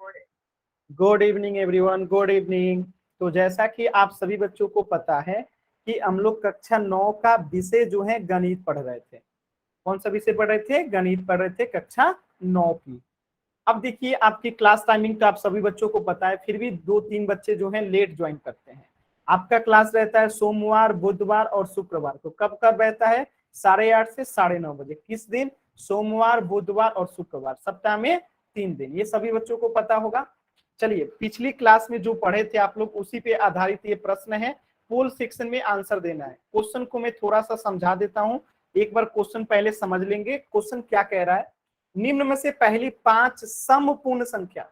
Good evening everyone, good evening. तो जैसा कि आप सभी बच्चों को पता है कि हम लोग कक्षा 9 का विषय जो है गणित पढ़ रहे थे। कौन सा विषय पढ़ रहे थे? गणित पढ़ रहे थे कक्षा 9 की। अब देखिए, आपकी क्लास टाइमिंग तो आप सभी बच्चों को पता है, फिर भी 2-3 बच्चे जो हैं लेट ज्वाइन करते हैं। आपका क्लास रहता है सोमवार, बुधवार और शुक्रवार को। कब कब रहता है? 8:30 से 9:30 बजे। किस दिन? सोमवार, बुधवार और शुक्रवार, सप्ताह में 3 दिन। ये सभी बच्चों को पता होगा। चलिए, पिछली क्लास में जो पढ़े थे आप लोग, उसी पे आधारित ये प्रश्न है। पोल सेक्शन में आंसर देना है। क्वेश्चन को मैं थोड़ा सा समझा देता हूं, एक बार क्वेश्चन पहले समझ लेंगे। क्वेश्चन क्या कह रहा है? निम्न में से पहली 5 समपूर्ण संख्या।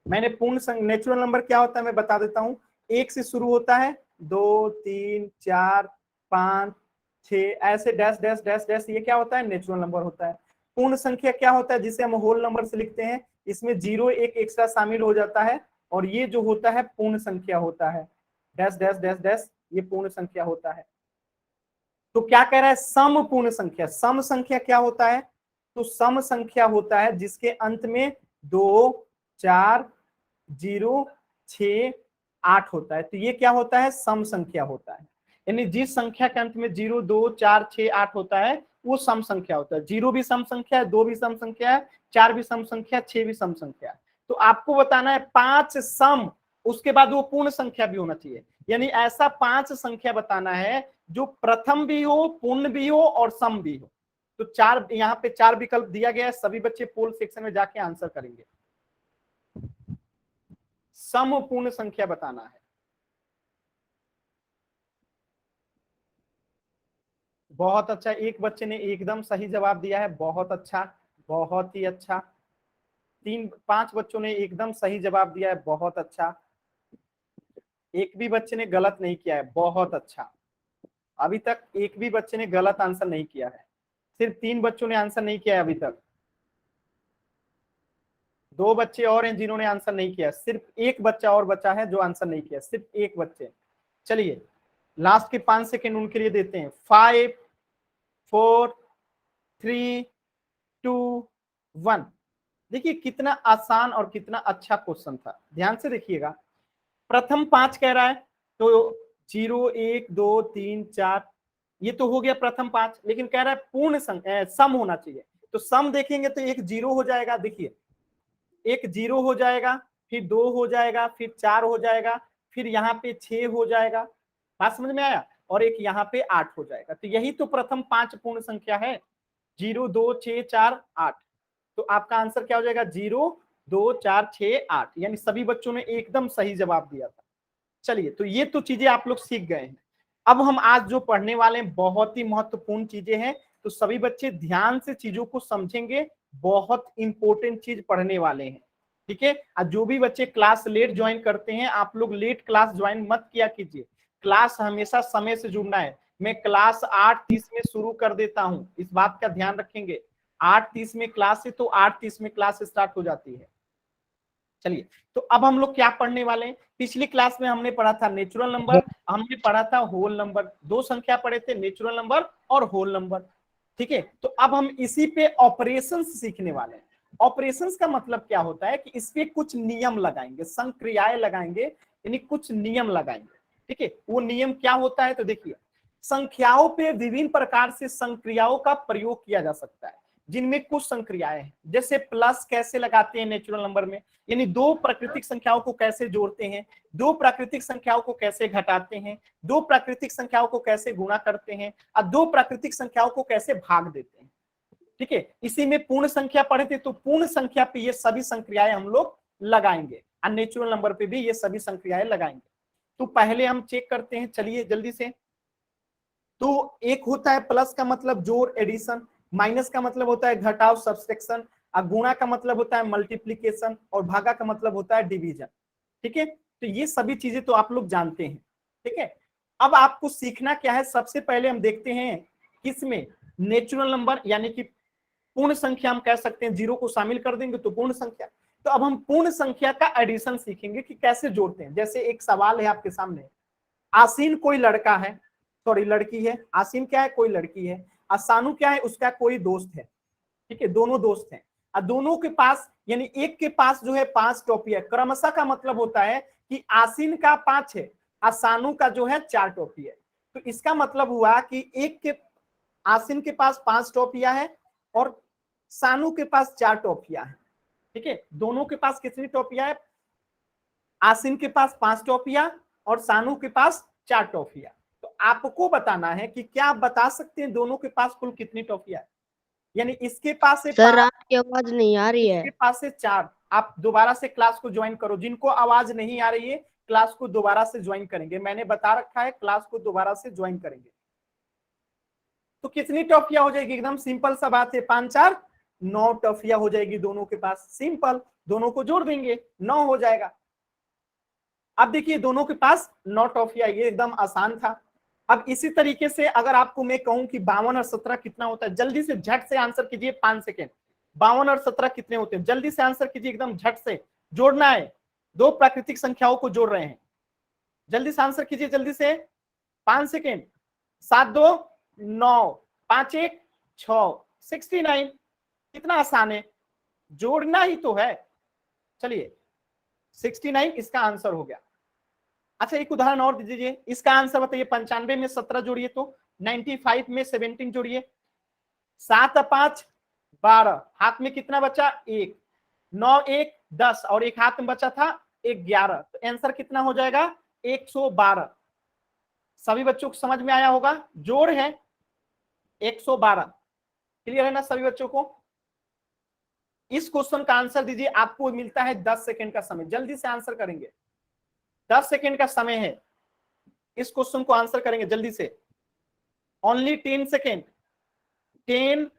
मैंने पूर्ण नेचुरल नंबर क्या होता है मैं बता देता हूं। 1 से शुरू होता है, 2, 3, 4, 5, 6, ऐसे डैश डैश डैश डैश, ये क्या होता है? नेचुरल नंबर होता है। पूर्ण संख्या क्या होता है? जिसे हम होल नंबर से लिखते हैं। इसमें 0 एक एक्स्ट्रा शामिल हो जाता है, और ये जो होता है पूर्ण संख्या होता है। डैश डैश डैश डैश, ये पूर्ण संख्या होता है। तो क्या कह रहा है? सम पूर्ण संख्या। सम संख्या क्या होता है? तो सम संख्या होता है जिसके अंत में 2, 4, 0, 6, 8 होता है। तो ये क्या होता है? सम संख्या होता है। यानी जिस संख्या के अंत में 0, 2, 4, 6, 8 होता है वो सम संख्या होता है। 0 भी सम संख्या है, 2 भी सम संख्या है, 4 भी सम संख्या, 6 भी सम संख्या है। तो आपको बताना है 5 सम, उसके बाद वो पूर्ण संख्या भी होना चाहिए। यानी ऐसा 5 संख्या बताना है जो प्रथम भी हो, पूर्ण भी हो और सम भी हो। तो 4, यहाँ पे 4 विकल्प दिया गया है। सभी बच्चे पोल सेक्शन में जाके आंसर करेंगे। सम पूर्ण संख्या बताना है। बहुत अच्छा, एक बच्चे ने एकदम सही जवाब दिया है। बहुत अच्छा, बहुत ही अच्छा। 5 बच्चों ने एकदम सही जवाब दिया है। बहुत अच्छा। एक भी बच्चे ने गलत नहीं किया है। बहुत अच्छा। अभी तक एक भी बच्चे ने गलत आंसर नहीं किया है। सिर्फ 3 बच्चों ने आंसर नहीं किया है अभी तक। 2 बच्चे और हैं जिन्होंने आंसर नहीं किया। सिर्फ एक बच्चा और बचा है जो आंसर नहीं किया, सिर्फ एक बच्चे। चलिए, लास्ट के 5 सेकेंड उनके लिए देते हैं। 5, 4, 3, 2, 1। देखिए कितना आसान और कितना अच्छा क्वेश्चन था। ध्यान से देखिएगा। प्रथम 5 कह रहा है, तो 0, 1, 2, 3, 4, ये तो हो गया प्रथम 5। लेकिन कह रहा है पूर्ण सम होना चाहिए। तो सम देखेंगे तो एक 0 हो जाएगा। देखिए, एक 0 हो जाएगा, फिर 2 हो जाएगा, फिर 4 हो जाएगा, फिर यहाँ पे 6 हो जाएगा। बात समझ में आया? और एक यहाँ पे 8 हो जाएगा। तो यही तो प्रथम 5 पूर्ण संख्या है। 0, 2, 6, 4, 8। तो आपका आंसर क्या हो जाएगा? 0, 2, 4, 6, 8। यानी सभी बच्चों ने एकदम सही जवाब दिया था। चलिए, तो ये तो चीजें आप लोग सीख गए हैं। अब हम आज जो पढ़ने वाले हैं बहुत ही महत्वपूर्ण चीजें हैं। तो सभी बच्चे ध्यान से चीजों को समझेंगे। बहुत इंपॉर्टेंट चीज पढ़ने वाले हैं, ठीक है? और जो भी बच्चे क्लास लेट ज्वाइन करते हैं, आप लोग लेट क्लास ज्वाइन मत किया कीजिए। क्लास हमेशा समय से जुड़ना है। मैं क्लास 8:30 में शुरू कर देता हूं, इस बात का ध्यान रखेंगे। 8:30 में क्लास है तो 8:30 में क्लास स्टार्ट हो जाती है। चलिए, तो अब हम लोग क्या पढ़ने वाले हैं? पिछली क्लास में हमने पढ़ा था नेचुरल नंबर, हमने पढ़ा था होल नंबर। 2 संख्या पढ़े थे, नेचुरल नंबर और होल नंबर, ठीक है? तो अब हम इसी पे ऑपरेशंस सीखने वाले हैं। ऑपरेशंस का मतलब क्या होता है कि इस पे कुछ नियम लगाएंगे, संक्रियाएं लगाएंगे, यानी कुछ नियम लगाएंगे, ठीक है? वो नियम क्या होता है? तो देखिए, संख्याओं पे विभिन्न प्रकार से संक्रियाओं का प्रयोग किया जा सकता है, जिनमें कुछ संक्रियाएं हैं। जैसे प्लस कैसे लगाते हैं नेचुरल नंबर में, यानी 2 प्राकृतिक संख्याओं को कैसे जोड़ते हैं, 2 प्राकृतिक संख्याओं को कैसे घटाते हैं, 2 प्राकृतिक संख्याओं को कैसे गुणा करते हैं, और 2 प्राकृतिक संख्याओं को कैसे भाग देते हैं, ठीक है? इसी में पूर्ण संख्या पढ़े थे, तो पूर्ण संख्या पे ये सभी संक्रियाएं हम लोग लगाएंगे, और नेचुरल नंबर पे भी ये सभी संक्रियाएं लगाएंगे। तो पहले हम चेक करते हैं, चलिए जल्दी से। तो एक होता है प्लस का मतलब जोड़, एडिशन। माइनस का मतलब होता है घटाव, सब्सट्रैक्शन। और गुणा का मतलब होता है मल्टीप्लीकेशन। और भागा का मतलब होता है डिवीजन, ठीक है? तो ये सभी चीजें तो आप लोग जानते हैं, ठीक है? अब आपको सीखना क्या है? सबसे पहले हम देखते हैं किसमें, नेचुरल नंबर, यानी कि पूर्ण संख्या हम कह सकते हैं। 0 को शामिल कर देंगे तो पूर्ण संख्या। तो अब हम पूर्ण संख्या का एडिशन सीखेंगे कि कैसे जोड़ते हैं। जैसे एक सवाल है आपके सामने, आसीन कोई लड़का है, सॉरी लड़की है। आसीन क्या है? कोई लड़की है। और सानू क्या है? उसका कोई दोस्त है, ठीक है? दोनों दोस्त हैं। और दोनों के पास यानी एक के पास जो है 5 टॉफी है। क्रमशः का मतलब होता है कि आसीन का 5 है और सानू का जो है 4 टॉफी है। तो इसका मतलब हुआ कि एक के आसीन के पास 5 टॉफियां है और सानू के पास 4 टॉफियां है। ठीक है, दोनों के पास कितनी टॉफियां है? आसीन के पास 5 टॉफियां और सानू के पास 4 टॉफियां। तो आपको बताना है कि क्या आप बता सकते हैं दोनों के पास कुल कितनी टॉफियां है? यानी इसके पास से सर 5, आपकी आवाज नहीं आ रही है। इसके पास से 4। आप दोबारा से क्लास को ज्वाइन करो, जिनको आवाज नहीं आ रही है क्लास को दोबारा से ज्वाइन करेंगे, मैंने बता रखा है क्लास को दोबारा से ज्वाइन करेंगे। तो कितनी टॉफियां हो जाएगी? एकदम सिंपल सा बात है, 5 4 9 टॉफियां हो जाएगी दोनों के पास। सिंपल, दोनों को जोड़ देंगे 9 हो जाएगा। अब देखिए दोनों के पास 9 टॉफियां, ये एकदम आसान था। अब इसी तरीके से अगर आपको मैं कहूं कि 52 और 17 कितना होता है, जल्दी से झट से आंसर कीजिए, 5 सेकेंड। 52 और 17 कितने होते हैं? जल्दी से आंसर कीजिए, एकदम झट से जोड़ना है। दो प्राकृतिक संख्याओं को जोड़ रहे हैं, जल्दी से आंसर कीजिए, जल्दी से। 5 सेकेंड। 7 2 9, 5 1 6, 69। कितना आसान है, जोड़ना ही तो है। चलिए 69 इसका आंसर हो गया। अच्छा एक उदाहरण और दीजिए, इसका आंसर बताइए। 95 में 17 जोड़िए तो 95 में 17 जोड़िए। 7 5 12, हाथ में कितना बचा? 1। 9 1 10 और एक हाथ में बचा था 11, तो आंसर कितना हो जाएगा? 112। सभी बच्चों को समझ में आया होगा, जोड़ है 112। क्लियर है ना सभी बच्चों को? इस क्वेश्चन का आंसर दीजिए, आपको मिलता है 10 सेकंड का समय, जल्दी से आंसर करेंगे। 10 सेकंड का समय है, इस क्वेश्चन को आंसर करेंगे जल्दी से। Only 10 second. 10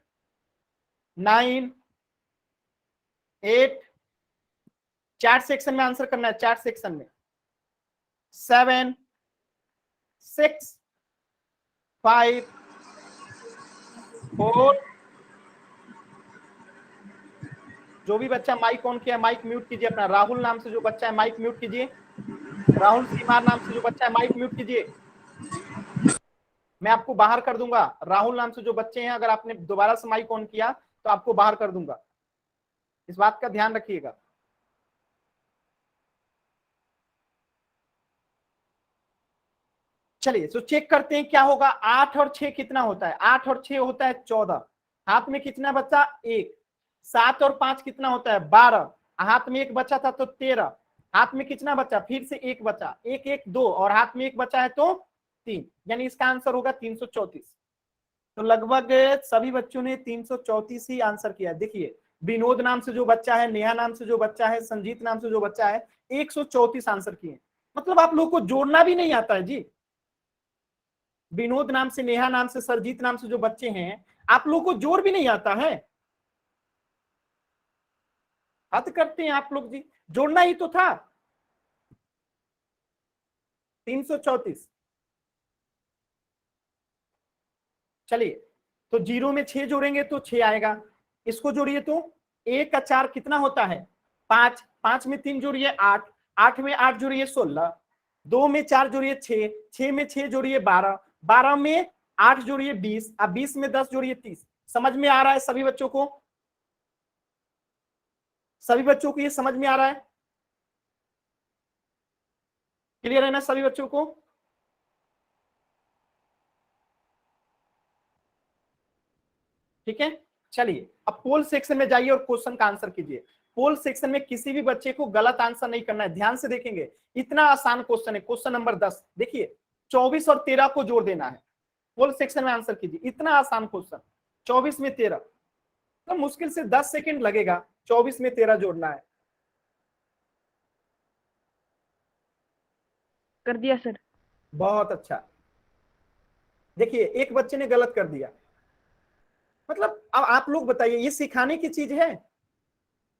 9 8, 4 सेक्शन में आंसर करना है, 4 सेक्शन में। 7 6 5 4। जो भी बच्चा माइक ऑन किया माइक म्यूट कीजिए अपना। राहुल नाम से जो बच्चा है माइक म्यूट कीजिए। राहुल सीमार नाम से जो बच्चा है माइक म्यूट कीजिए, मैं आपको बाहर कर दूंगा। राहुल नाम से जो बच्चे हैं, अगर आपने दोबारा से माइक ऑन किया तो आपको बाहर कर दूंगा, इस बात का ध्यान रखिएगा। चलिए तो चेक करते हैं क्या होगा। 8 और 6 कितना होता है? 8 और 6 होता है 14। हाथ में कितना बचा? 1। 7 और 5 कितना होता है? 12। हाथ में एक बचा था तो 13। हाथ में कितना बचा? फिर से एक बचा, 1 1 2 और हाथ में एक बचा है तो 3, यानी इसका आंसर होगा 334। तो लगभग सभी बच्चों ने 334 ही आंसर किया। देखिए विनोद नाम से जो बच्चा है, नेहा नाम से जो बच्चा है, संजीत नाम से जो बच्चा है, 134 आंसर किए। मतलब आप लोग को जोड़ना भी नहीं आता है जी। विनोद नाम से, नेहा नाम से, सरजीत नाम से जो बच्चे हैं, आप लोग को जोड़ भी नहीं आता है। हद करते हैं आप लोग जी, जोड़ना ही तो था। 334। चलिए तो 0 में 6 जोड़ेंगे तो 6 आएगा। इसको जोड़िए तो 1 का 4 कितना होता है? 5। 5 में 3 जोड़िए 8। 8 में 8 जोड़िए 16। 2 में 4 जोड़िए 6। 6 में 6 जोड़िए 12। 12 में 8 जोड़िए 20। अब 20 में 10 जोड़िए 30। समझ में आ रहा है सभी बच्चों को? सभी बच्चों को ये समझ में आ रहा है? क्लियर है ना सभी बच्चों को? ठीक है, चलिए अब पोल सेक्शन में जाइए और क्वेश्चन का आंसर कीजिए। पोल सेक्शन में किसी भी बच्चे को गलत आंसर नहीं करना है, ध्यान से देखेंगे। इतना आसान क्वेश्चन है, क्वेश्चन नंबर 10। देखिए 24 और 13 को जोड़ देना है। पोल सेक्शन में आंसर कीजिए, इतना आसान क्वेश्चन। 24 में 13 तो मुश्किल से 10 सेकेंड लगेगा, 24 में 13 जोड़ना है। कर दिया सर। बहुत अच्छा। देखिए एक बच्चे ने गलत कर दिया, मतलब अब आप लोग बताइए ये सिखाने की चीज है?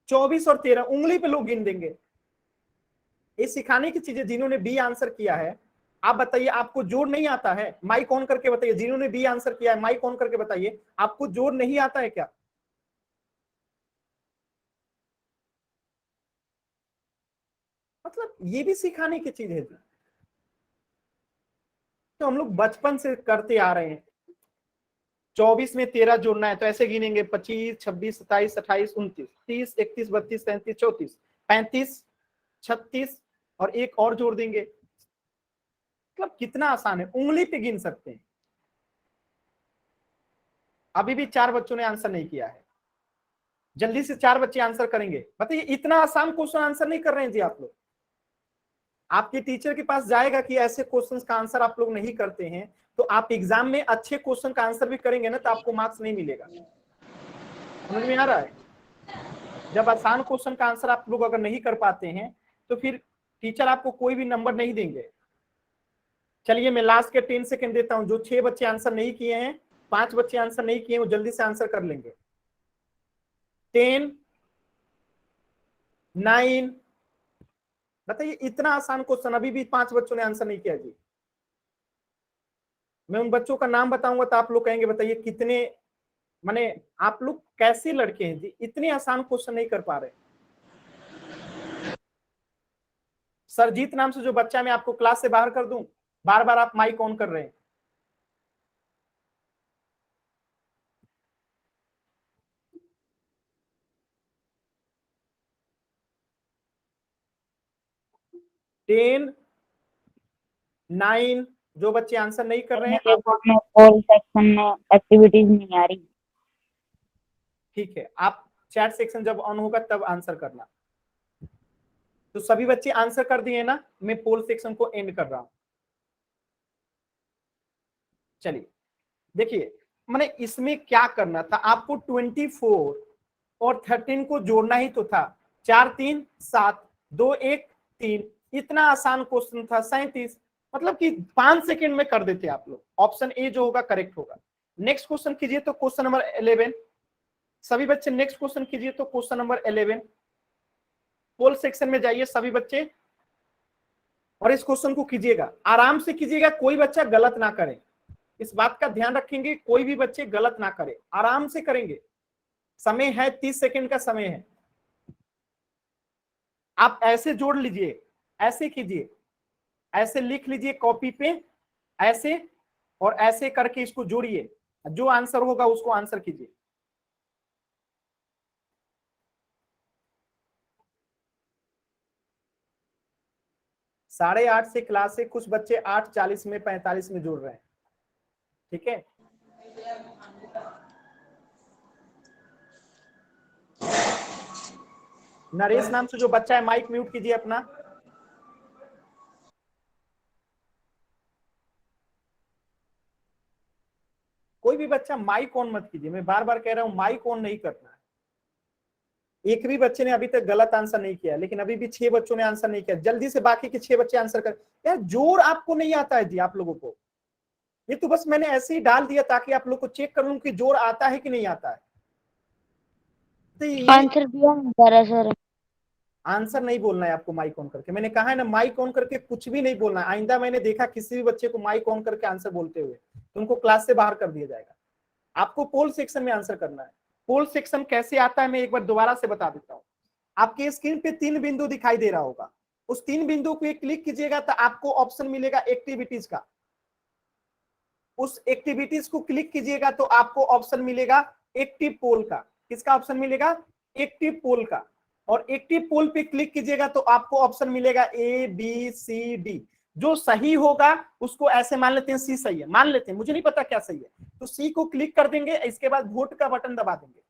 24 और 13 उंगली पे लोग गिन देंगे। ये सिखाने की चीज है। जिन्होंने बी आंसर किया है, आप बताइए आपको जोड़ नहीं आता है? माइक ऑन करके बताइए, जिन्होंने बी आंसर किया है माइक ऑन करके बताइए, आपको जोड़ नहीं आता है क्या? मतलब ये भी सिखाने की चीज है जी। तो हम लोग बचपन से करते आ रहे हैं। 24 में 13 जोड़ना है तो ऐसे गिनेंगे 25, 26, 27, 28, 29, 30, 31, 32, 33, 34, 35, 36 और एक और जोड़ देंगे। मतलब कितना आसान है, उंगली पे गिन सकते हैं। अभी भी 4 बच्चों ने आंसर नहीं किया है, जल्दी से 4 बच्चे आंसर करेंगे। बताइए इतना आसान क्वेश्चन आंसर नहीं कर रहे हैं जी आप लोग। आपके टीचर के पास जाएगा कि ऐसे क्वेश्चंस का आंसर आप लोग नहीं करते हैं, तो आप एग्जाम में अच्छे क्वेश्चन का आंसर भी करेंगे ना तो आपको मार्क्स नहीं मिलेगा। समझ में आ रहा है? जब आसान क्वेश्चन का आंसर आप लोग अगर नहीं कर पाते हैं तो फिर टीचर आपको कोई भी नंबर नहीं देंगे। चलिए मैं लास्ट के 10 सेकंड देता हूं, जो 6 बच्चे आंसर नहीं किए हैं, 5 बच्चे आंसर नहीं किए हैं, वो जल्दी से आंसर कर लेंगे। 10, 9, बताइए इतना आसान क्वेश्चन अभी भी 5 बच्चों ने आंसर नहीं किया जी। मैं उन बच्चों का नाम बताऊंगा तो आप लोग कहेंगे बताइए कितने, माने आप लोग कैसे लड़के हैं जी, इतने आसान क्वेश्चन नहीं कर पा रहे। सरजीत नाम से जो बच्चा, मैं आपको क्लास से बाहर कर दूं, बार बार आप माइक ऑन कर रहे हैं। टेन, 9, जो बच्चे आंसर नहीं कर रहे हैं मेरे बोर्ड में ऑल सेक्शन में एक्टिविटीज नहीं आ रही। ठीक है, आप चैट सेक्शन जब ऑन होगा तब आंसर करना। तो सभी बच्चे आंसर कर दिए ना, मैं पोल सेक्शन को एंड कर रहा हूं। चलिए देखिए, मैंने इसमें क्या करना था, आपको 24 और 13 को जोड़ना ही तो था। 4 3 7, 2 1 3, इतना आसान क्वेश्चन था। 37, मतलब कि 5 सेकंड में कर देते आप लोग। ऑप्शन ए जो होगा करेक्ट होगा। नेक्स्ट क्वेश्चन कीजिए तो क्वेश्चन नंबर 11। सभी बच्चे नेक्स्ट क्वेश्चन कीजिए तो क्वेश्चन नंबर 11। पोल सेक्शन में जाइए सभी बच्चे और इस क्वेश्चन को कीजिएगा, आराम से कीजिएगा, कोई बच्चा गलत ना करे। इस बात का ध्यान रखेंगे, कोई भी बच्चे गलत ना करे, आराम से करेंगे। समय है, 30 सेकंड का समय है। आप ऐसे जोड़ लीजिए, ऐसे कीजिए, ऐसे लिख लीजिए कॉपी पे, ऐसे और ऐसे करके इसको जोड़िए, जो आंसर होगा उसको आंसर कीजिए। साढ़े 8 से क्लास है, कुछ बच्चे 8:40 में 45 में जोड़ रहे हैं। ठीक है, नरेश नाम से जो बच्चा है माइक म्यूट कीजिए अपना। कोई भी बच्चा माइक ऑन मत कीजिए, मैं बार बार कह रहा हूं माइक ऑन नहीं करना है। एक भी बच्चे ने अभी तक गलत आंसर नहीं किया, लेकिन अभी भी 6 बच्चों ने आंसर नहीं किया। जल्दी से बाकी के 6 बच्चे आंसर कर। यार जोर आपको नहीं आता है जी आप लोगों को, ये तो बस मैंने ऐसे ही डाल दिया ताकि आप लोग को चेक कर लूं कि जोर आता है कि नहीं आता है। तो ये आंसर दिया नहीं जा रहा सर। आंसर नहीं बोलना है आपको माइक ऑन करके, मैंने कहा है ना माइक ऑन करके कुछ भी नहीं बोलना है। आइंदा मैंने देखा किसी भी बच्चे को माइक ऑन करके आंसर बोलते हुए तो उनको क्लास से बाहर कर दिया जाएगा। आपको पोल सेक्शन में आंसर करना है। पोल सेक्शन कैसे आता है मैं एक बार दोबारा से बता देता हूं। आपके स्क्रीन पे 3 बिंदु दिखाई दे रहा होगा, उस 3 बिंदु को क्लिक कीजिएगा तो आपको ऑप्शन मिलेगा एक्टिविटीज का। उस एक्टिविटीज को क्लिक कीजिएगा तो आपको ऑप्शन मिलेगा एक्टिव पोल का। किसका ऑप्शन मिलेगा? एक्टिव पोल का। और एक्टिव पोल पे क्लिक कीजिएगा तो आपको ऑप्शन मिलेगा ए बी सी डी। जो सही होगा उसको ऐसे मान लेते हैं सी सही है, मान लेते हैं, मुझे नहीं पता क्या सही है, तो सी को क्लिक कर देंगे, इसके बाद वोट का बटन दबा देंगे।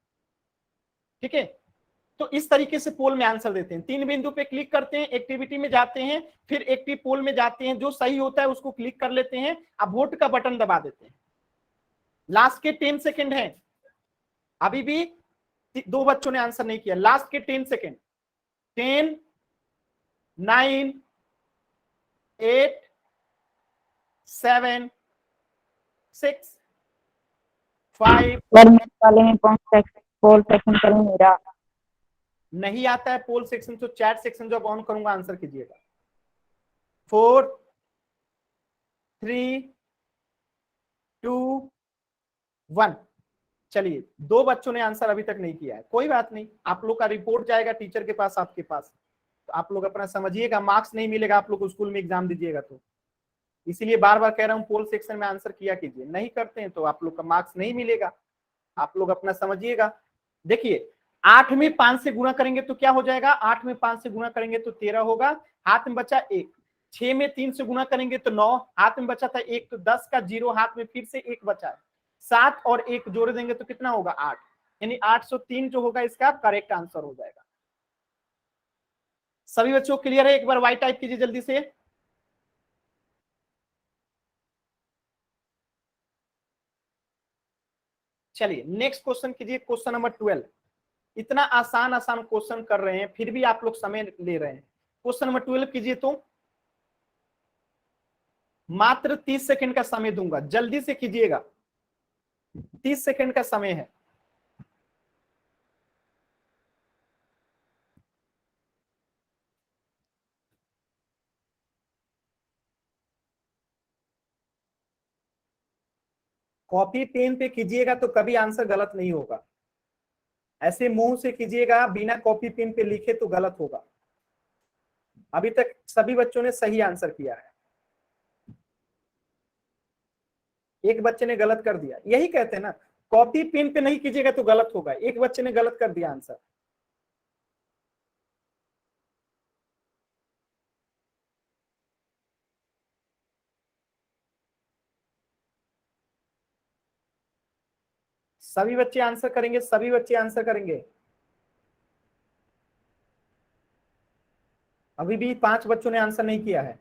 ठीक है, तो इस तरीके से पोल में आंसर देते हैं। 3 बिंदु पे क्लिक करते हैं, एक्टिविटी में जाते हैं, फिर एक्टिव पोल में जाते हैं, जो सही होता है उसको क्लिक कर लेते हैं, अब वोट का बटन दबा देते हैं। लास्ट के 10 सेकंड हैं, अभी भी 2 बच्चों ने आंसर नहीं किया। लास्ट के 10 सेकंड, 10, 9, 8, 7, 6, 5। वाले में पोल सेक्शन कर मेरा नहीं आता है पोल सेक्शन तो चैट सेक्शन जब ऑन करूंगा आंसर कीजिएगा। 4, 3, 2, 1। चलिए 2 बच्चों ने आंसर अभी तक नहीं किया है, कोई बात नहीं, आप लोग का रिपोर्ट जाएगा टीचर के पास, आपके पास, तो आप लोग अपना समझिएगा, मार्क्स नहीं मिलेगा आप लोग को स्कूल में एग्जाम दीजिएगा तो। इसीलिए बार बार कह रहा हूं पोल सेक्शन में आंसर किया कीजिए, नहीं करते हैं तो आप लोग का मार्क्स नहीं मिलेगा, आप लोग अपना समझिएगा। देखिए 8 में 5 से गुणा करेंगे तो क्या हो जाएगा, 8 में 5 से गुणा करेंगे तो 13 होगा, हाथ में बचा 1। 6 में 3 से गुणा करेंगे तो 9, हाथ में बचा था 1, तो 10 का 0 हाथ में फिर से 1 बचा है। 7 और 1 जोड़ देंगे तो कितना होगा 8, यानी 803 जो होगा इसका करेक्ट आंसर हो जाएगा। सभी बच्चों क्लियर है? एक बार वाई टाइप कीजिए जल्दी से। चलिए नेक्स्ट क्वेश्चन कीजिए, क्वेश्चन नंबर 12। इतना आसान आसान क्वेश्चन कर रहे हैं फिर भी आप लोग समय ले रहे हैं। क्वेश्चन नंबर 12 कीजिए, तो मात्र 30 सेकंड का समय दूंगा, जल्दी से कीजिएगा, 30 सेकंड का समय है। कॉपी पेन पे कीजिएगा तो कभी आंसर गलत नहीं होगा, ऐसे मुंह से कीजिएगा बिना कॉपी पेन पे लिखे तो गलत होगा। अभी तक सभी बच्चों ने सही आंसर किया है, एक बच्चे ने गलत कर दिया। यही कहते हैं ना, कॉपी पेन पे नहीं कीजिएगा तो गलत होगा। एक बच्चे ने गलत कर दिया आंसर। सभी बच्चे आंसर करेंगे, सभी बच्चे आंसर करेंगे। अभी भी 5 बच्चों ने आंसर नहीं किया है,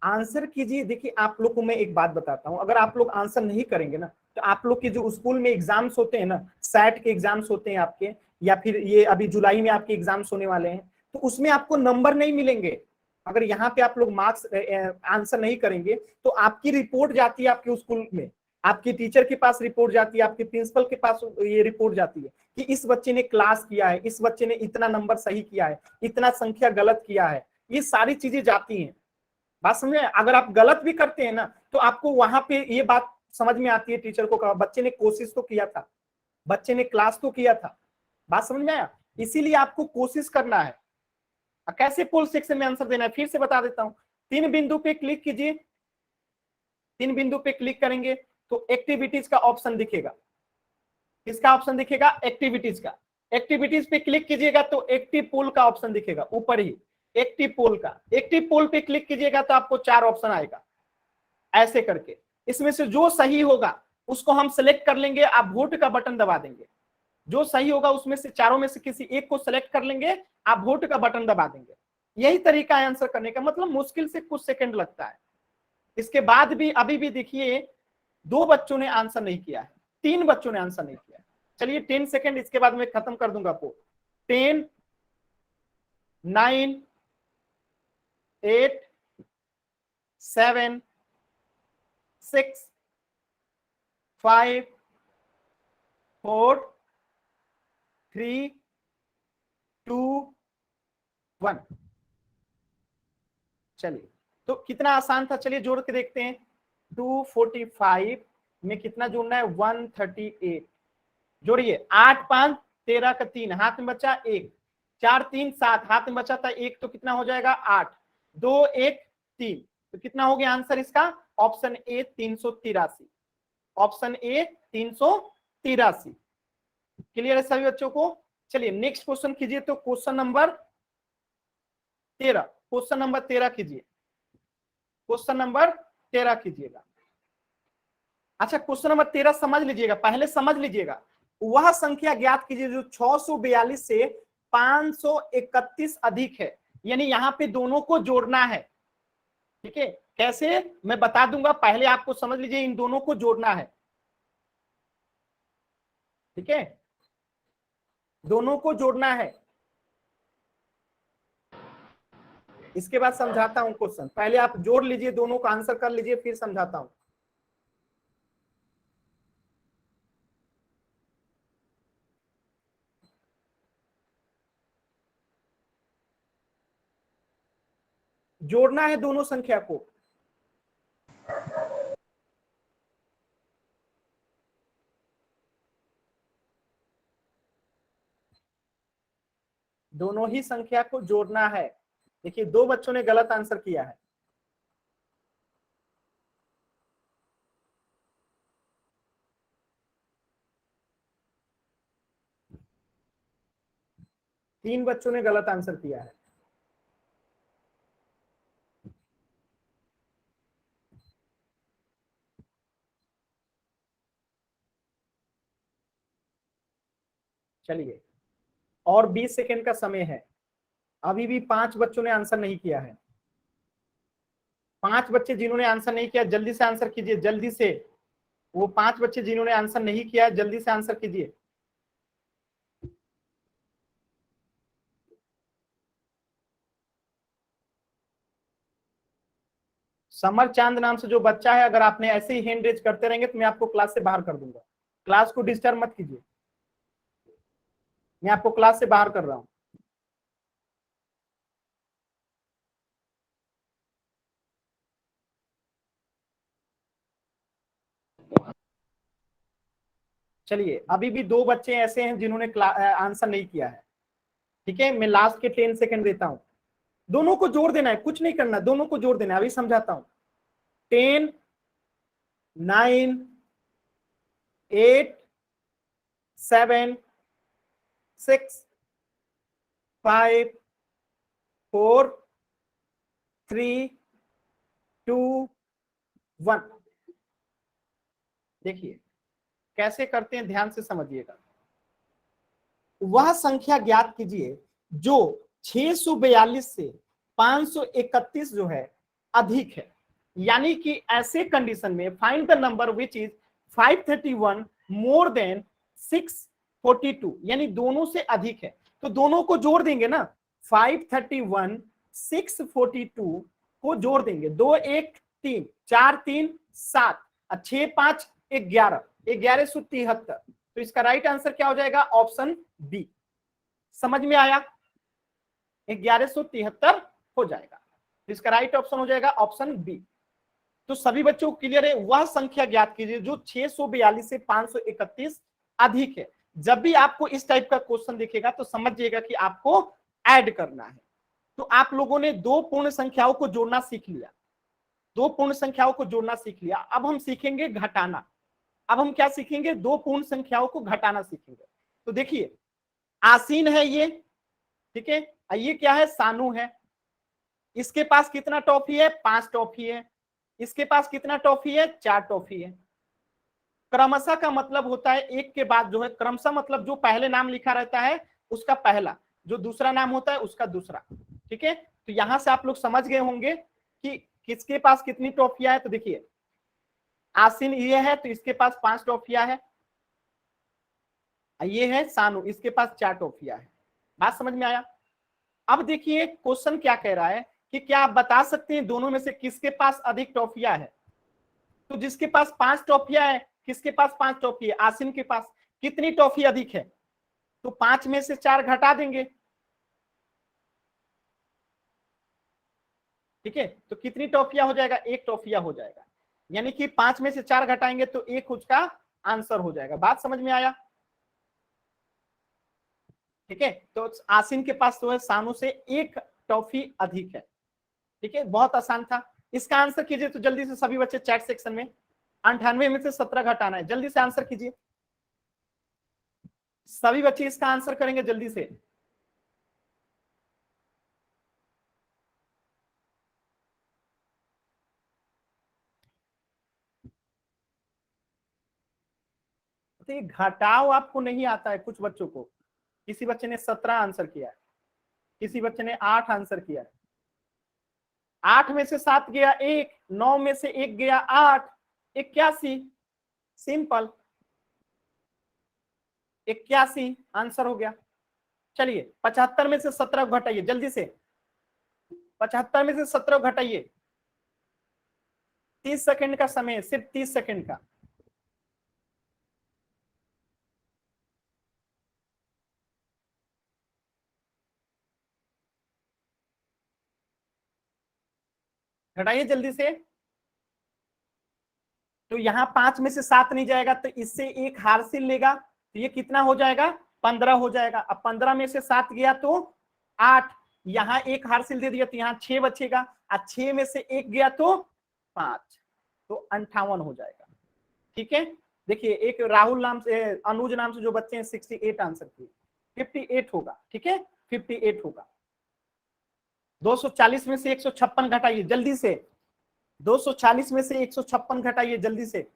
आंसर कीजिए। देखिए आप लोग को मैं एक बात बताता हूं, अगर आप लोग आंसर नहीं करेंगे ना तो आप लोग के जो स्कूल में एग्जाम्स होते हैं ना, सैट के एग्जाम्स होते हैं आपके, या फिर ये अभी जुलाई में आपके एग्जाम्स होने वाले हैं, तो उसमें आपको नंबर नहीं मिलेंगे। अगर यहाँ पे आप लोग मार्क्स आंसर नहीं करेंगे तो आपकी रिपोर्ट जाती है आपके स्कूल में, आपके टीचर के पास रिपोर्ट जाती है, आपके प्रिंसिपल के पास ये रिपोर्ट जाती है कि इस बच्चे ने क्लास किया है, इस बच्चे ने इतना नंबर सही किया है, इतना संख्या गलत किया है, ये सारी चीजें जाती हैं। बात समझे? अगर आप गलत भी करते हैं ना तो आपको वहां पे ये बात समझ में आती है टीचर को, कहा बच्चे ने कोशिश तो किया था, बच्चे ने क्लास तो किया था। बात समझ में आया? इसीलिए आपको कोशिश करना है। कैसे पोल सेक्शन में आंसर देना है फिर से बता देता हूं। 3 बिंदु पे क्लिक कीजिए, 3 बिंदु पे क्लिक करेंगे तो एक्टिविटीज का ऑप्शन दिखेगा। किसका ऑप्शन दिखेगा? एक्टिविटीज का। एक्टिविटीज पे क्लिक कीजिएगा तो एक्टिव पोल का ऑप्शन दिखेगा ऊपर ही, एक्टिव पोल का। एक्टिव पोल पे क्लिक कीजिएगा तो आपको 4 ऑप्शन आएगा, ऐसे करके इसमें से जो सही होगा उसको हम सिलेक्ट कर लेंगे, आप वोट का बटन दबा देंगे। जो सही होगा उसमें से चारों में से किसी एक को सिलेक्ट कर लेंगे, आप वोट का बटन दबा देंगे। यही तरीका है आंसर करने का, मतलब मुश्किल से कुछ सेकंड लगता है। इसके बाद भी अभी भी देखिए 2 बच्चों ने आंसर नहीं किया है, 3 बच्चों ने आंसर नहीं किया है। चलिए 10 सेकंड, इसके बाद मैं खत्म कर दूंगा पोल। 10, 9, 8, 7, 6, 5, 4, 3, 2, 1। चलिए तो कितना आसान था, चलिए जोड़ के देखते हैं। 245 में कितना जोड़ना है? 138। जोड़िए, 8 5 13 का 3, हाथ में बचा 1, 4 3 7, हाथ में बचा था 1, तो कितना हो जाएगा? 8, 2 1 3, तो कितना हो गया आंसर इसका? Option A 383। Option A 383। Clear है सभी बच्चों को? चलिए नेक्स्ट क्वेश्चन कीजिए, तो क्वेश्चन नंबर 13, क्वेश्चन नंबर 13 कीजिए, क्वेश्चन नंबर 13 कीजिएगा। अच्छा क्वेश्चन नंबर 13 समझ लीजिएगा, पहले समझ लीजिएगा। वह संख्या ज्ञात कीजिए जो 642 से 531 अधिक है, यानी यहाँ पे दोनों को जोड़ना है। ठीक है, कैसे मैं बता दूंगा, पहले आपको समझ लीजिए इन दोनों को जोड़ना है। ठीक है, दोनों को जोड़ना है। इसके बाद समझाता हूं क्वेश्चन, पहले आप जोड़ लीजिए, दोनों का आंसर कर लीजिए, फिर समझाता हूं। जोड़ना है दोनों संख्या को। दोनों ही संख्या को जोड़ना है। देखिए 2 बच्चों ने गलत आंसर किया है, 3 बच्चों ने गलत आंसर किया है। चलिए, और 20 सेकेंड का समय है। अभी भी 5 बच्चों ने आंसर नहीं किया है। 5 बच्चे जिन्होंने आंसर नहीं किया जल्दी से आंसर कीजिए, जल्दी से। वो 5 बच्चे जिन्होंने आंसर नहीं किया जल्दी से आंसर कीजिए। समर चांद नाम से जो बच्चा है, अगर आपने ऐसे ही हैंड रेज करते रहेंगे तो मैं आपको क्लास से बाहर कर दूंगा। क्लास को डिस्टर्ब मत कीजिए, मैं आपको क्लास से बाहर कर रहा हूं। चलिए, अभी भी 2 बच्चे ऐसे हैं जिन्होंने आंसर नहीं किया है। ठीक है, मैं लास्ट के 10 सेकंड देता हूं। दोनों को जोड़ देना है, कुछ नहीं करना, दोनों को जोड़ देना है। अभी समझाता हूं। 10, 9, 8, 7, 6, 5, 4, 3, 2, 1। देखिए कैसे करते हैं, ध्यान से समझिएगा। वह संख्या ज्ञात कीजिए जो 642 से 531 जो है अधिक है। यानी कि ऐसे कंडीशन में find the number which is 531 more than 642, यानी दोनों से अधिक है। तो दोनों को जोड़ देंगे ना, 531 642 को जोड़ देंगे। 2 1 3 4 3 7 और 6 5 11 1173। तो इसका राइट आंसर क्या हो जाएगा? Option B. समझ में आया? 1173 हो जाएगा। तो इसका राइट ऑप्शन हो जाएगा ऑप्शन बी। तो सभी बच्चों को क्लियर है? वह संख्या ज्ञात कीजिए जो 642 से 531 अधिक है। जब भी आपको इस टाइप का क्वेश्चन दिखेगा तो समझिएगा कि आपको ऐड करना है। तो आप लोगों ने 2 पूर्ण संख्याओं को जोड़ना सीख लिया, 2 पूर्ण संख्याओं को जोड़ना सीख लिया। अब हम सीखेंगे घटाना। अब हम क्या सीखेंगे? 2 पूर्ण संख्याओं को घटाना सीखेंगे। तो देखिए, आसीन है ये, ठीक है, ये क्या है? सानू है। इसके पास कितना टॉफी है? 5 टॉफी है। इसके पास कितना टॉफी है? 4 टॉफी है। क्रमशः का मतलब होता है एक के बाद जो है, क्रमशः मतलब जो पहले नाम लिखा रहता है उसका पहला, जो दूसरा नाम होता है उसका दूसरा। ठीक है, तो यहां से आप लोग समझ गए होंगे कि किसके पास कितनी टॉफियां है। तो देखिए, आसीन ये है तो इसके पास 5 टॉफियां है। ये है सानू, इसके पास 4 टॉफियां है। बात समझ में आया? अब देखिए क्वेश्चन क्या कह रहा है कि क्या आप बता सकते हैं दोनों में से किसके पास अधिक टॉफियां है? तो जिसके पास 5 टॉफियां है, किसके पास 5 टॉफी है? आसिम के पास। कितनी टॉफी अधिक है? तो 5 में से 4 घटा देंगे। ठीक है, तो कितनी टॉफियां हो जाएगा? 1 टॉफिया हो जाएगा। यानी कि 5 में से 4 घटाएंगे तो 1 उसका आंसर हो जाएगा। बात समझ में आया? ठीक है, तो आसिम के पास तो है सानू से 1 टॉफी अधिक है। ठीक है, बहुत आसान था। इसका आंसर कीजिए तो जल्दी से सभी बच्चे चैट सेक्शन में। 98 में से 17 घटाना है, जल्दी से आंसर कीजिए। सभी बच्चे इसका आंसर करेंगे जल्दी से। तो ये घटाव आपको नहीं आता है कुछ बच्चों को। किसी बच्चे ने 17 आंसर किया है, किसी बच्चे ने 8 आंसर किया है। 8 में से 7 गया 1, 9 में से 1 गया 8, 81। सिंपल, 81 आंसर हो गया। चलिए 75 में से 17 घटाइए जल्दी से। 75 में से 17 घटाइए। 30 सेकंड का समय है, सिर्फ 30 सेकंड का। घटाइए जल्दी से। तो यहाँ 5 में से 7 नहीं जाएगा तो इससे एक हारसिल लेगा, तो ये कितना हो जाएगा? 15 हो जाएगा। अब 15 में से 7 गया तो 8, यहाँ एक हारसिल दे दिया तो यहाँ 6 बचेगा, और 6 में से 1 गया तो 5, तो 58 हो जाएगा। ठीक है, देखिए एक राहुल नाम से, अनुज नाम से जो बच्चे हैं 68 आंसर किए। 58 होगा, ठीक है 58 होगा। 240 में से 156 घटाइए जल्दी से, 240 में से 156 घटाइए जल्दी से।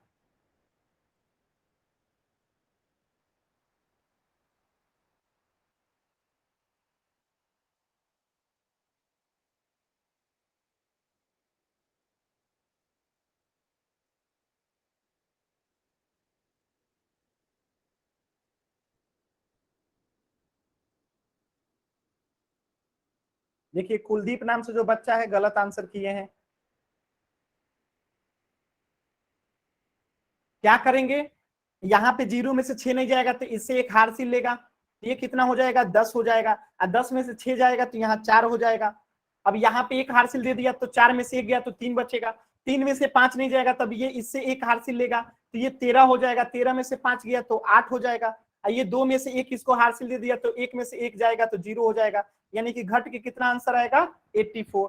देखिए कुलदीप नाम से जो बच्चा है गलत आंसर किए हैं। क्या करेंगे, यहाँ पे 0 में से 6 नहीं जाएगा तो इससे एक हारसिल लेगा, ये कितना हो जाएगा 10 हो जाएगा, और 10 में से 6 जाएगा तो यहाँ 4 हो जाएगा। अब यहाँ पे एक हारसिल दे दिया तो 4 में से 1 गया तो 3 बचेगा, 3 में से 5 नहीं जाएगा तब ये इससे एक हारसिल लेगा तो ये 13 हो जाएगा, 13 में से 5 गया तो 8 हो जाएगा, और ये 2 में से 1 इसको हारसिल दे दिया तो 1 में से 1 जाएगा तो 0 हो जाएगा, यानी कि घट के कितना आंसर आएगा 84।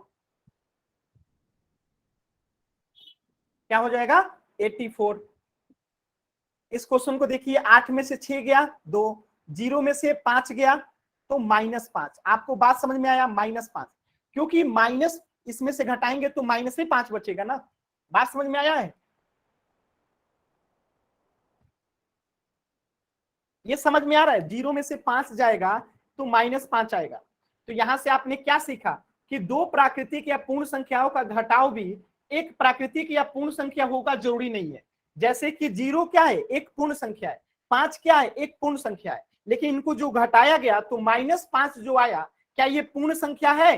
क्या हो जाएगा 84। इस क्वेश्चन को देखिए, 8 में से 6 गया 2, 0 में से 5 गया तो -5। आपको बात समझ में आया, -5, क्योंकि माइनस इसमें से घटाएंगे तो माइनस से 5 बचेगा ना। बात समझ में आया है, ये समझ में आ रहा है। 0 में से 5 जाएगा तो -5 आएगा। तो यहां से आपने क्या सीखा कि दो प्राकृतिक या पूर्ण संख्याओं का घटाव भी एक प्राकृतिक या पूर्ण संख्या होगा जरूरी नहीं है। जैसे कि 0 क्या है, एक पूर्ण संख्या है, 5 क्या है, एक पूर्ण संख्या है, लेकिन इनको जो घटाया गया तो -5 जो आया, क्या ये पूर्ण संख्या है,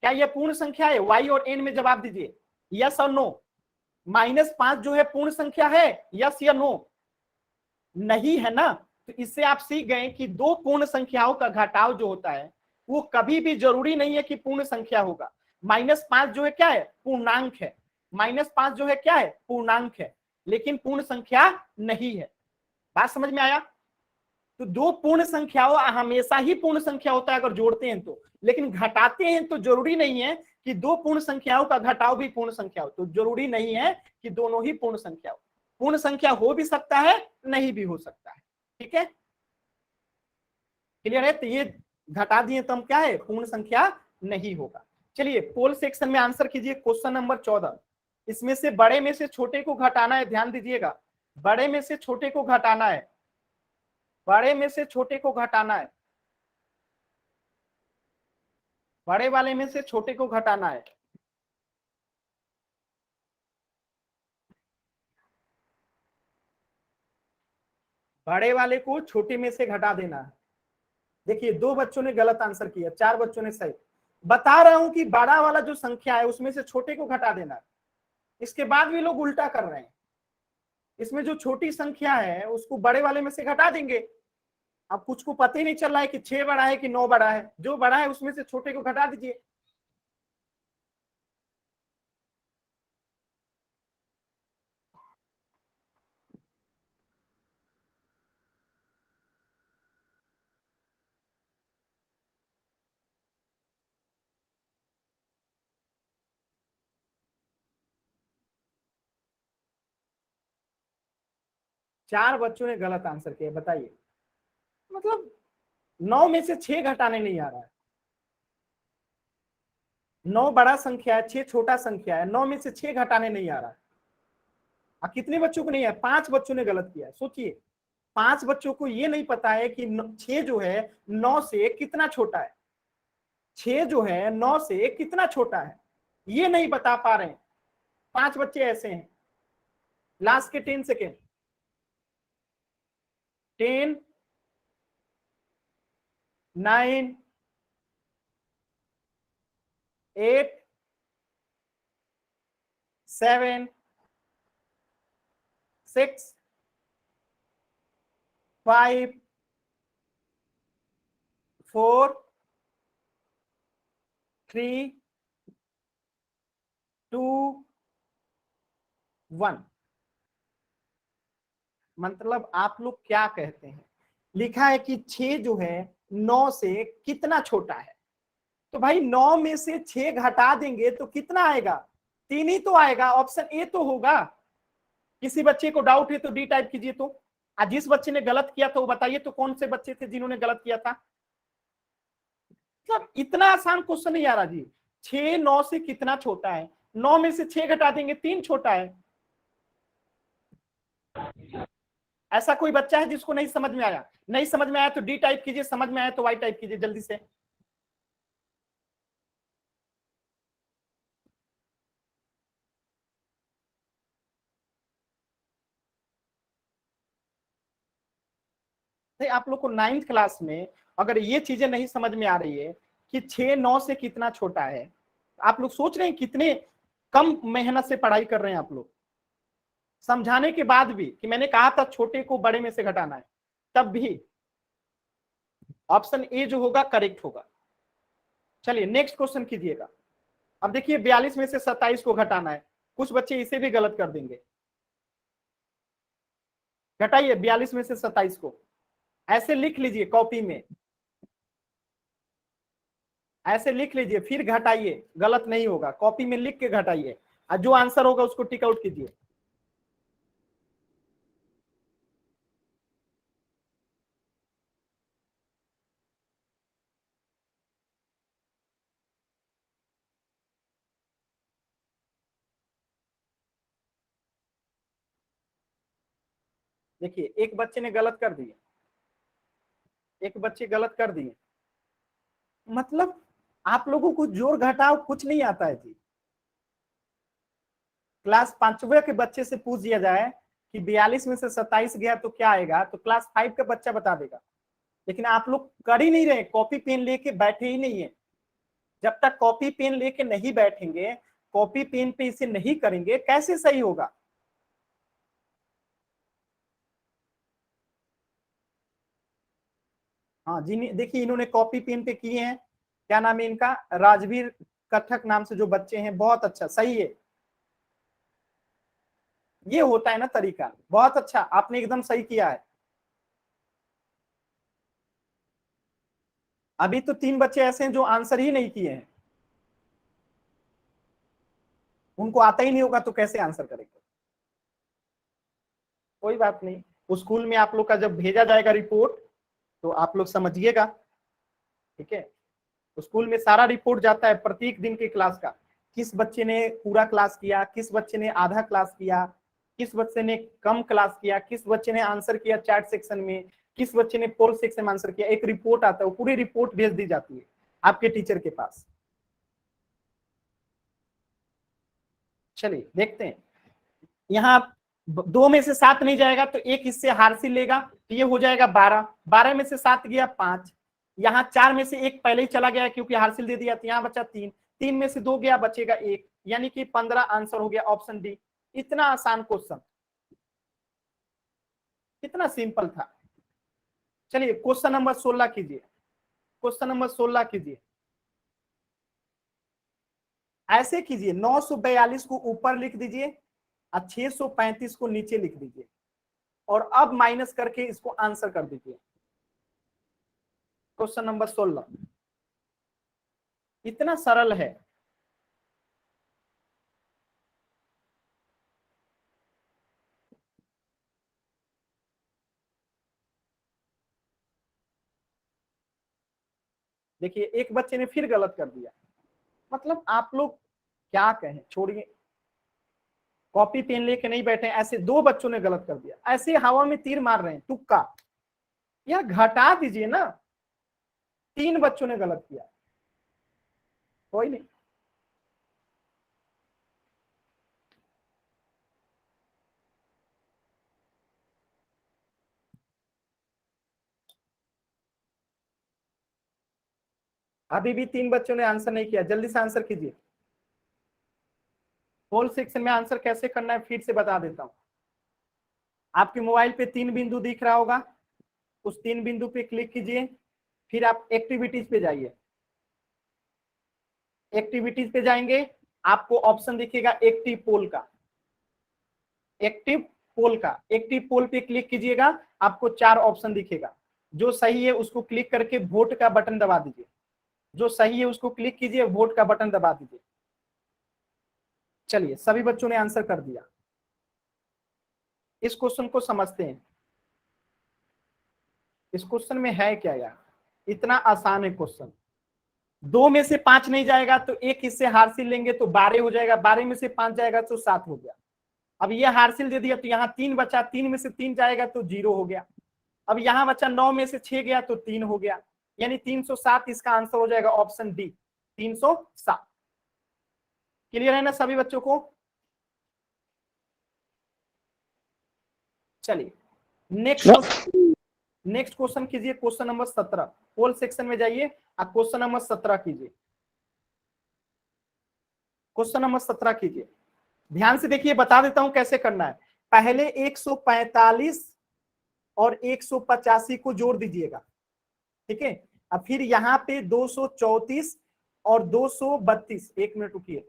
क्या ये पूर्ण संख्या है? y और n में जवाब दीजिए, यस और नो। -5 जो है पूर्ण संख्या है, यस या नो? नहीं है ना। तो इससे आप सीख गए कि दो पूर्ण संख्याओं का घटाव जो होता है वो कभी भी जरूरी नहीं है कि पूर्ण संख्या होगा। -5 जो है क्या है, पूर्णांक है, -5 जो है क्या है, पूर्णांक है, लेकिन पूर्ण संख्या नहीं है। बात समझ में आया? तो दो पूर्ण संख्याओं हमेशा ही पूर्ण संख्या होता है अगर जोड़ते हैं तो, लेकिन घटाते हैं तो जरूरी नहीं है कि दो पूर्ण संख्याओं का घटाव भी पूर्ण संख्या हो। तो जरूरी नहीं है कि दोनों ही पूर्ण संख्या हो, पूर्ण संख्या हो भी सकता है, नहीं भी हो सकता है। ठीक है, क्लियर है? तो ये घटा दिए तो हम क्या है, पूर्ण संख्या नहीं होगा। चलिए पोल सेक्शन में आंसर कीजिए क्वेश्चन नंबर 14। इसमें से बड़े में से छोटे को घटाना है, ध्यान दीजिएगा, बड़े में से छोटे को घटाना है, बड़े में से छोटे को घटाना है, बड़े वाले में से छोटे को घटाना है। बड़े वाले को छोटे में से घटा देना है। देखिए दो बच्चों ने गलत आंसर किया, 4 बच्चों ने सही। बता रहा हूं कि बड़ा वाला जो संख्या है उसमें से छोटे को घटा देना है, इसके बाद भी लोग उल्टा कर रहे हैं। इसमें जो छोटी संख्या है उसको बड़े वाले में से घटा देंगे। अब कुछ को पता ही नहीं चल रहा है कि 6 बड़ा है कि 9 बड़ा है, जो बड़ा है उसमें से छोटे को घटा दीजिए। चार बच्चों ने गलत आंसर किया, बताइए, मतलब 9 में से 6 घटाने नहीं आ रहा है। 9 बड़ा संख्या है, 6 छोटा संख्या है, 9 में से 6 घटाने नहीं आ रहा है। अब कितने बच्चों को नहीं है, 5 बच्चों ने गलत किया है। सोचिए 5 बच्चों को ये नहीं पता है कि 6 जो है 9 से कितना छोटा है, 6 जो है 9 से कितना छोटा है, ये नहीं बता पा रहे हैं। 5 बच्चे ऐसे हैं। लास्ट के 10 सेकेंड, 10, 9, 8, 7, 6, 5, 4, 3, 2, 1। मतलब आप लोग क्या कहते हैं, लिखा है कि 6 जो है 9 से कितना छोटा है। तो भाई 9 में से 6 घटा देंगे तो कितना आएगा, 3 ही तो आएगा, ऑप्शन ए तो होगा। किसी बच्चे को डाउट है तो डी टाइप कीजिए। तो आज जिस बच्चे ने गलत किया था वो बताइए तो कौन से बच्चे थे जिन्होंने गलत किया था। मतलब इतना आसान क्वेश्चन नहीं आ रहा जी। 6 9 से कितना छोटा है, 9 में से 6 घटा देंगे 3 छोटा है। ऐसा कोई बच्चा है जिसको नहीं समझ में आया? नहीं समझ में आया तो डी टाइप कीजिए, समझ में आया तो वाई टाइप कीजिए जल्दी से। नहीं, आप लोग को 9th क्लास में अगर ये चीजें नहीं समझ में आ रही है कि 6 9 से कितना छोटा है, आप लोग सोच रहे हैं कितने कम मेहनत से पढ़ाई कर रहे हैं आप लोग। समझाने के बाद भी कि मैंने कहा था छोटे को बड़े में से घटाना है, तब भी ऑप्शन ए जो होगा करेक्ट होगा। चलिए नेक्स्ट क्वेश्चन कीजिएगा। अब देखिए 42 में से 27 को घटाना है, कुछ बच्चे इसे भी गलत कर देंगे। घटाइए 42 में से 27 को, ऐसे लिख लीजिए कॉपी में, ऐसे लिख लीजिए फिर घटाइए, गलत नहीं होगा, कॉपी में लिख के घटाइए और जो आंसर होगा उसको टिक आउट कीजिए। देखिए एक बच्चे ने गलत कर दिए, एक बच्चे गलत कर दिए, मतलब आप लोगों को जोड़ घटाव कुछ नहीं आता है जी। क्लास 5वीं के बच्चे से पूछ दिया जाए कि 42 में से 27 गया तो क्या आएगा, तो क्लास 5 का बच्चा बता देगा। लेकिन आप लोग कर ही नहीं रहे, कॉपी पेन लेके बैठे ही नहीं है। जब तक कॉपी पेन लेके नहीं बैठेंगे, कॉपी पेन पे इसे नहीं करेंगे, कैसे सही होगा। हाँ जी, देखिए इन्होंने कॉपी पेन पे किए हैं, क्या नाम है इनका, राजवीर कथक नाम से जो बच्चे हैं, बहुत अच्छा, सही है। ये होता है ना तरीका, बहुत अच्छा, आपने एकदम सही किया है। अभी तो 3 बच्चे ऐसे हैं जो आंसर ही नहीं किए हैं, उनको आता ही नहीं होगा तो कैसे आंसर करेंगे। कोई बात नहीं, स्कूल में आप लोग का जब भेजा जाएगा रिपोर्ट तो आप लोग समझिएगा, ठीक है। स्कूल में सारा रिपोर्ट जाता है प्रत्येक दिन के क्लास का, किस बच्चे ने पूरा क्लास किया, किस बच्चे ने आधा क्लास किया, किस बच्चे ने कम क्लास किया, किस बच्चे ने आंसर किया चैट सेक्शन में, किस बच्चे ने पोल सेक्शन में आंसर किया। एक रिपोर्ट आता है, वो पूरी रिपोर्ट भेज दी जाती है आपके टीचर के पास। चलिए देखते हैं, यहाँ 2 में से 7 नहीं जाएगा तो एक इससे हारसी लेगा, तो ये हो जाएगा 12, 12 में से 7 गया 5, यहाँ 4 में से एक पहले ही चला गया क्योंकि हासिल दे दिया, तो यहाँ बचा 3, 3 में से 2 गया, बचेगा 1, यानी कि 15 आंसर हो गया ऑप्शन डी। इतना आसान क्वेश्चन, कितना सिंपल था। चलिए क्वेश्चन नंबर 16 कीजिए, क्वेश्चन नंबर 16 कीजिए। ऐसे कीजिए 942 को ऊपर लिख दीजिए और 635 को नीचे लिख दीजिए और अब माइनस करके इसको आंसर कर दीजिए। क्वेश्चन नंबर 16 इतना सरल है। देखिए एक बच्चे ने फिर गलत कर दिया, मतलब आप लोग क्या कहें, छोड़िए, कॉपी पेन लेके नहीं बैठे, ऐसे 2 बच्चों ने गलत कर दिया, ऐसे हवा में तीर मार रहे हैं तुक्का, यार घटा दीजिए ना। 3 बच्चों ने गलत किया, कोई नहीं। अभी भी 3 बच्चों ने आंसर नहीं किया, जल्दी से आंसर कीजिए। होल सेक्शन में आंसर कैसे करना है फिर से बता देता हूं। आपके मोबाइल पे 3 बिंदु दिख रहा होगा, उस 3 बिंदु पे क्लिक कीजिए, फिर आप एक्टिविटीज पे जाइए। एक्टिविटीज पे जाएंगे, आपको ऑप्शन दिखेगा एक्टिव पोल का, एक्टिव पोल का, एक्टिव पोल पे क्लिक कीजिएगा, आपको 4 ऑप्शन दिखेगा। जो सही है उसको क्लिक करके वोट का बटन दबा दीजिए, जो सही है उसको क्लिक कीजिए, वोट का बटन दबा दीजिए। चलिए सभी बच्चों ने आंसर कर दिया, इस क्वेश्चन को समझते हैं। इस क्वेश्चन में है क्या यार, इतना आसान है क्वेश्चन। 2 में से 5 नहीं जाएगा तो एक हिस्से हारसिल लेंगे तो 12 हो जाएगा, 12 में से 5 जाएगा तो 7 हो गया। अब ये हारसिल दे दिया तो यहाँ 3 बचा, 3 में से 3 जाएगा तो 0 हो गया। अब यहाँ बचा 9 में से 6 गया तो 3 हो गया, यानी 307 इसका आंसर हो जाएगा ऑप्शन डी 307। क्लियर है ना सभी बच्चों को? चलिए नेक्स्ट क्वेश्चन कीजिए, क्वेश्चन नंबर 17। पोल सेक्शन में जाइए और क्वेश्चन नंबर 17 कीजिए। क्वेश्चन नंबर 17 कीजिए, ध्यान से देखिए, बता देता हूं कैसे करना है। पहले 145 और 185 को जोड़ दीजिएगा, ठीक है। अब फिर यहाँ पे 234 और 232, एक मिनट रुकिए,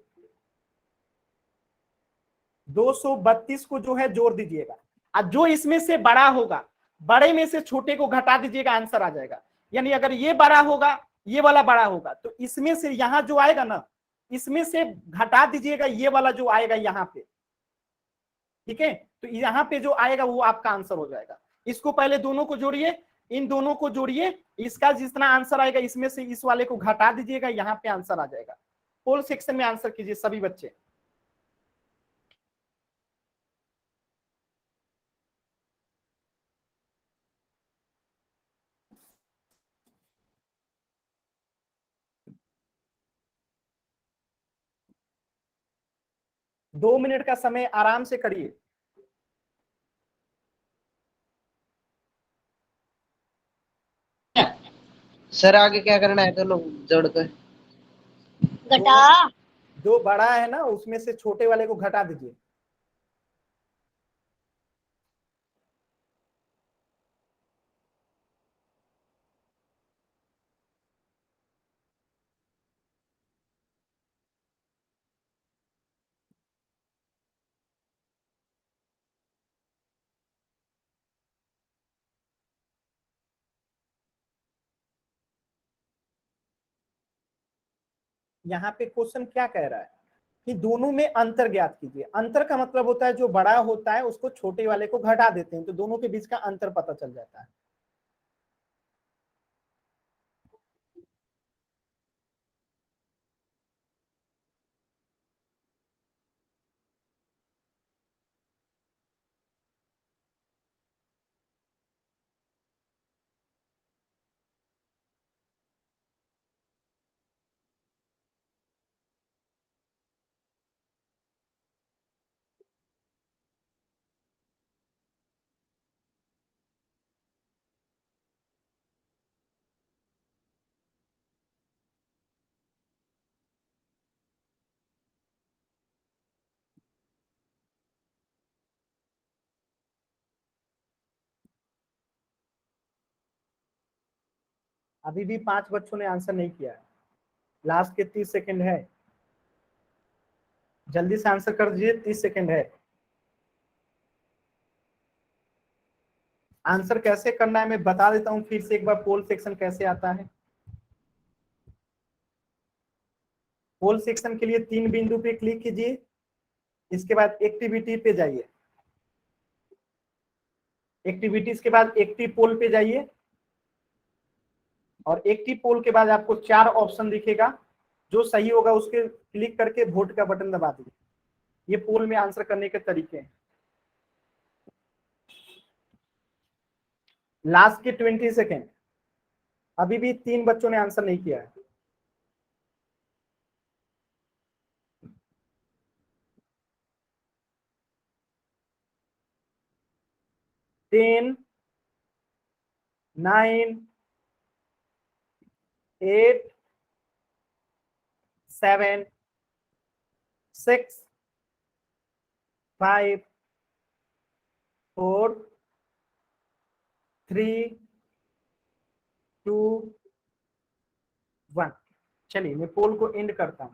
232 को जो है जोड़ दीजिएगा। और जो इसमें से बड़ा होगा, बड़े में से छोटे को घटा दीजिएगा, आंसर आ जाएगा। यानी अगर ये बड़ा होगा, ये वाला बड़ा होगा, तो इसमें से यहां जो आएगा ना, इसमें से घटा दीजिएगा ये वाला जो आएगा यहाँ पे, ठीक है। तो यहाँ पे जो आएगा वो आपका आंसर हो जाएगा। इसको पहले दोनों को जोड़िए, इन दोनों को जोड़िए, इसका जितना आंसर आएगा इसमें से इस वाले को घटा दीजिएगा, यहाँ पे आंसर आ जाएगा। पोल सेक्शन में आंसर कीजिए सभी बच्चे। दो मिनट का समय आराम से करिए। सर आगे क्या करना है, दोनों जोड़कर घटा। जो बड़ा है ना उसमें से छोटे वाले को घटा दीजिए। यहाँ पे क्वेश्चन क्या कह रहा है कि दोनों में अंतर ज्ञात कीजिए। अंतर का मतलब होता है जो बड़ा होता है उसको छोटे वाले को घटा देते हैं, तो दोनों के बीच का अंतर पता चल जाता है। अभी भी 5 बच्चों ने आंसर नहीं किया है, लास्ट के 30 सेकंड है, जल्दी से आंसर कर दीजिए, 30 सेकंड है। आंसर कैसे करना है मैं बता देता हूं फिर से एक बार, पोल सेक्शन कैसे आता है। पोल सेक्शन के लिए 3 बिंदु पे क्लिक कीजिए, इसके बाद एक्टिविटी पे जाइए, एक्टिविटीज के बाद एक्टिव पोल पे जाइए, और एक्टिव पोल के बाद आपको 4 ऑप्शन दिखेगा, जो सही होगा उसके क्लिक करके वोट का बटन दबा दीजिए। ये पोल में आंसर करने के तरीके हैं। लास्ट के 20 सेकेंड, अभी भी 3 बच्चों ने आंसर नहीं किया है। टेन, 9, 8, 7, 6, 5, 4, 3, 2, 1। चलिए मैं पोल को एंड करता हूं।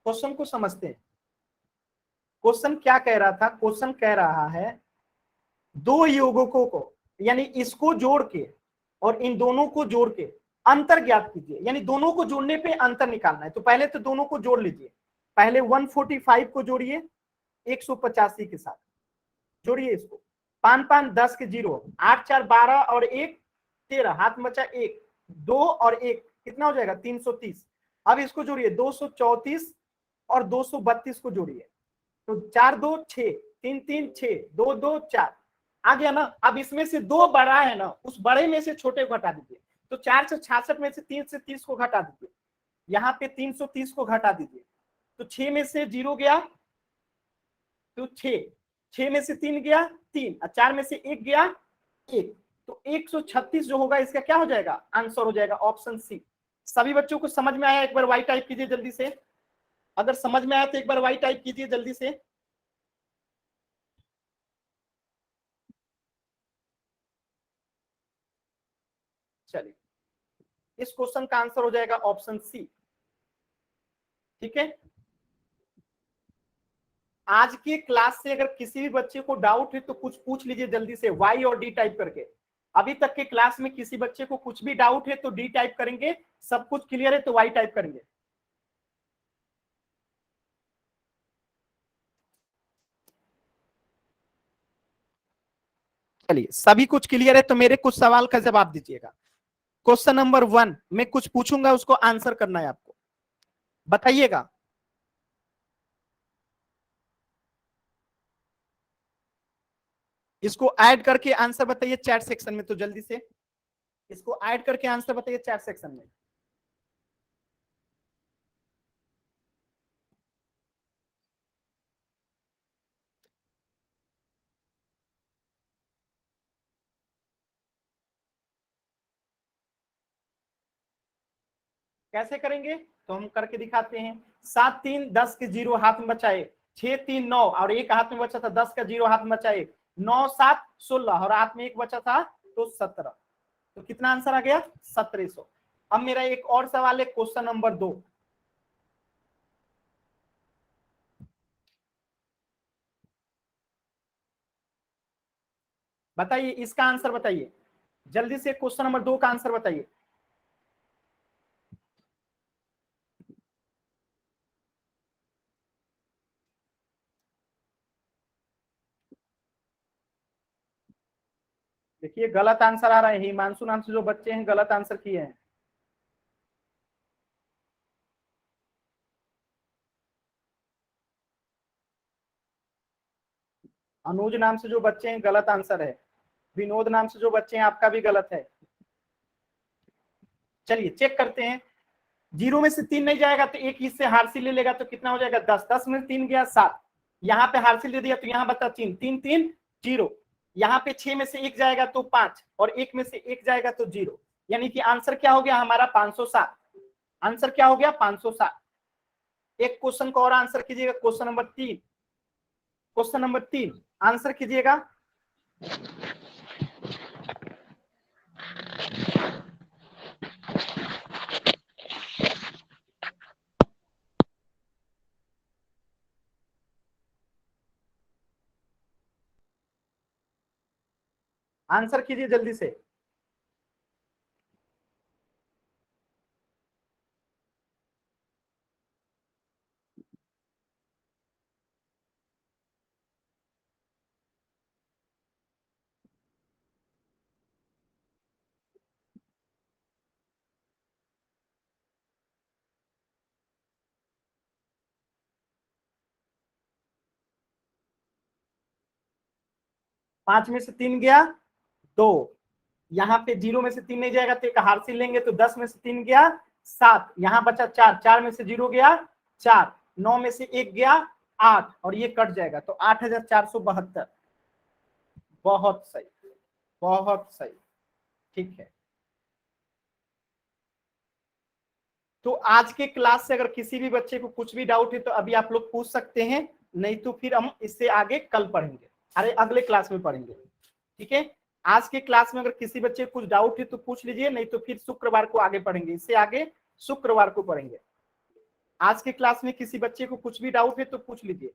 क्वेश्चन को समझते हैं। क्वेश्चन क्या कह रहा था? क्वेश्चन कह रहा है दो योगकों को, यानी इसको जोड़ के और इन दोनों को जोड़ के अंतर ज्ञात कीजिए, यानी दोनों को जोड़ने पे अंतर निकालना है। तो पहले तो दोनों को जोड़ लीजिए, पहले 145 को जोड़िए 185 के साथ, जोड़िए इसको। 5 5 10 के 0, 8 4 12 और 1 13, हाथ में बचा 1, 2 और 1 कितना हो जाएगा 330। अब इसको जोड़िए 234 और 232 को जोड़िए, तो 4 2 6, 3 3 6, 2 2 4 आ गया ना। अब इसमें से 2 बड़ा है ना, उस बड़े में से छोटे को हटा दीजिए, तो 4 से 66 में से 3 से 30 को घटा दीजिए, यहाँ पे 330 को घटा दीजिए, तो 6 में से 0 गया तो 6 में से 3 गया 3, और 4 में से 1 गया 1, तो 136 जो होगा इसका क्या हो जाएगा, आंसर हो जाएगा ऑप्शन सी। सभी बच्चों को समझ में आया? एक बार वाई टाइप कीजिए जल्दी से, अगर समझ में आया तो एक बार वाई टाइप कीजिए जल्दी से। चलिए, इस क्वेश्चन का आंसर हो जाएगा ऑप्शन सी। ठीक है, आज के क्लास से अगर किसी भी बच्चे को डाउट है तो कुछ पूछ लीजिए जल्दी से, वाई और डी टाइप करके। अभी तक के क्लास में किसी बच्चे को कुछ भी डाउट है तो डी टाइप करेंगे, सब कुछ क्लियर है तो वाई टाइप करेंगे। चलिए, सभी कुछ क्लियर है तो मेरे कुछ सवाल का जवाब दीजिएगा। क्वेश्चन नंबर 1 मैं कुछ पूछूंगा, उसको आंसर करना है आपको, बताइएगा। इसको ऐड करके आंसर बताइए चैट सेक्शन में, तो जल्दी से इसको ऐड करके आंसर बताइए चैट सेक्शन में। कैसे करेंगे तो हम करके दिखाते हैं। 7 3 10 के 0 हाथ में बचाए, 6 3 9 और एक हाथ में बचा था, 10 का 0 हाथ में बचाए, 9 7 16 और हाथ में एक बचा था तो 17, तो कितना आंसर आ गया 1700। अब मेरा एक और सवाल है, क्वेश्चन नंबर 2। बताइए इसका आंसर बताइए जल्दी से, क्वेश्चन नंबर 2 का आंसर बताइए। देखिए गलत आंसर आ रहा है, हिमांशु नाम से जो बच्चे हैं गलत आंसर किए हैं। अनुज नाम से जो बच्चे हैं गलत आंसर है, विनोद नाम से जो बच्चे हैं आपका भी गलत है। चलिए चेक करते हैं, 0 में से 3 नहीं जाएगा तो एक हिस्से हारसी ले लेगा तो कितना हो जाएगा 10, 10 में 3 गया 7, यहाँ पे हारसी ले दिया तो यहाँ बचा 3 3 3 0, यहाँ पे 6 में से 1 जाएगा तो 5 और 1 में से 1 जाएगा तो 0, यानी कि आंसर क्या हो गया हमारा 507। आंसर क्या हो गया 507। एक क्वेश्चन का और आंसर कीजिएगा, question number 3। Question number 3 answer कीजिएगा। आंसर कीजिए जल्दी से। पांच में से 3 गया 2, यहाँ पे 0 में से 3 नहीं जाएगा तो एक हारसी लेंगे तो 10 में से 3 गया 7, यहाँ बचा 4, 4 में से 0 गया 4, 9 में से 1 गया 8 और ये कट जाएगा तो 8472। बहुत सही, बहुत सही, ठीक है। तो आज के क्लास से अगर किसी भी बच्चे को कुछ भी डाउट है तो अभी आप लोग पूछ सकते हैं, नहीं तो फिर हम इससे आगे कल पढ़ेंगे, अरे अगले क्लास में पढ़ेंगे। ठीक है, आज के क्लास में अगर किसी बच्चे को कुछ डाउट है तो पूछ लीजिए, नहीं तो फिर शुक्रवार को आगे पढ़ेंगे, इससे आगे शुक्रवार को पढ़ेंगे। आज के क्लास में किसी बच्चे को कुछ भी डाउट है तो पूछ लीजिए।